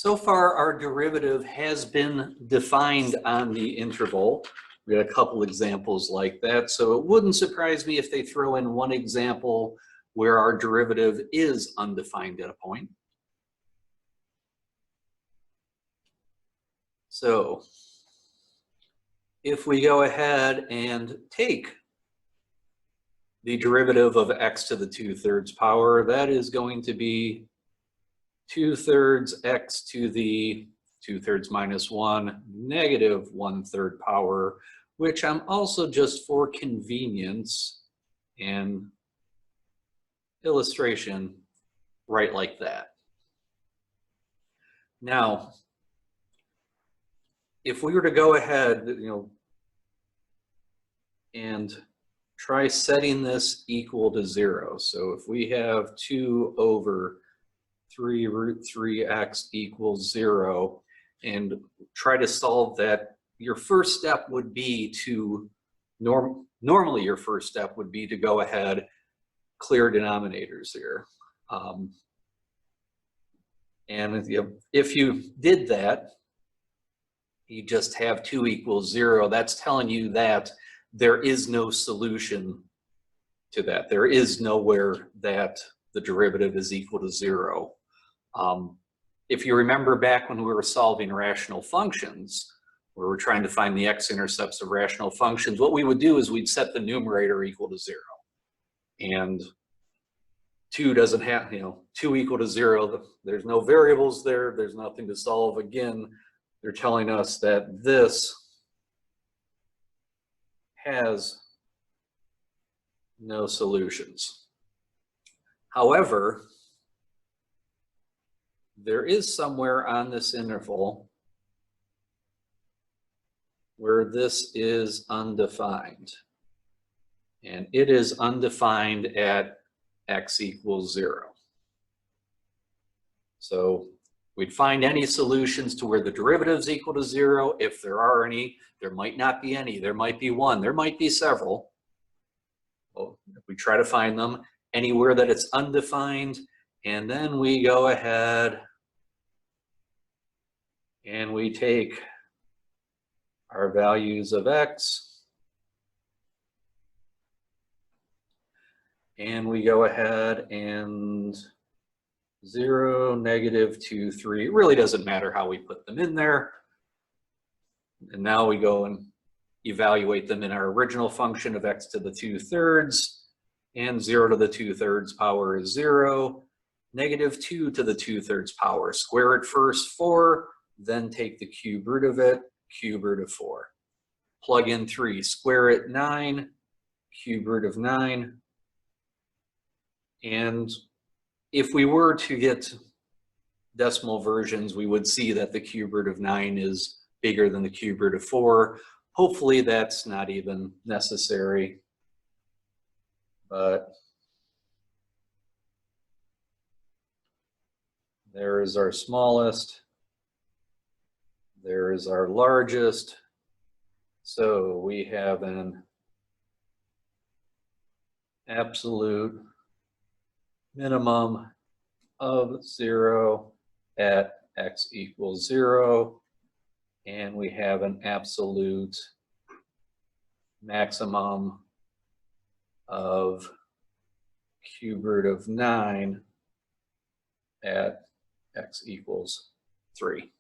So far, our derivative has been defined on the interval. We had a couple examples like that, so it wouldn't surprise me if they throw in one example where our derivative is undefined at a point. So if we go ahead and take the derivative of x to the 2/3 power, that is going to be 2/3 x to the 2/3 minus 1 negative 1/3 power, which I'm also just for convenience and illustration right like that. Now, if we were to go ahead, and try setting this equal to 0. So if we have 2 over 3 root 3x equals 0, and try to solve that, your first step would be to, normally your first step would be to go ahead, clear denominators here. And if you did that, you just have 2 equals 0. That's telling you that there is no solution to that. There is nowhere that the derivative is equal to 0. If you remember back when we were solving rational functions, where we're trying to find the x-intercepts of rational functions, what we would do is we'd set the numerator equal to 0. And 2 doesn't have, 2 equal to 0, there's no variables there, there's nothing to solve. Again, they're telling us that this has no solutions. However, there is somewhere on this interval where this is undefined. And it is undefined at x equals 0. So we'd find any solutions to where the derivative is equal to 0. If there are any, there might not be any. There might be one. There might be several. Well, if we try to find them anywhere that it's undefined, and then we go ahead and we take our values of x, and we go ahead and 0, negative 2, 3. It really doesn't matter how we put them in there. And now we go and evaluate them in our original function of x to the 2/3, and 0 to the 2/3 power is 0. Negative 2 to the 2/3 power. Square it first, 4, then take the cube root of it, cube root of 4. Plug in 3, square it, 9, cube root of 9. And if we were to get decimal versions, we would see that the cube root of 9 is bigger than the cube root of 4. Hopefully that's not even necessary, but there is our smallest, there is our largest. So we have an absolute minimum of 0 at x equals 0, and we have an absolute maximum of cube root of 9 at x equals 3.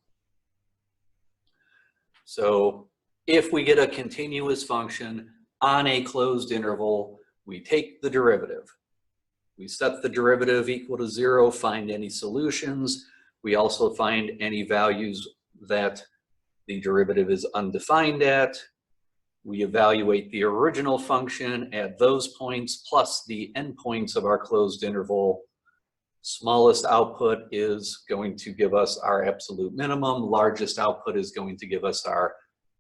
So if we get a continuous function on a closed interval, we take the derivative. We set the derivative equal to 0, find any solutions. We also find any values that the derivative is undefined at. We evaluate the original function at those points plus the endpoints of our closed interval. Smallest output is going to give us our absolute minimum. Largest output is going to give us our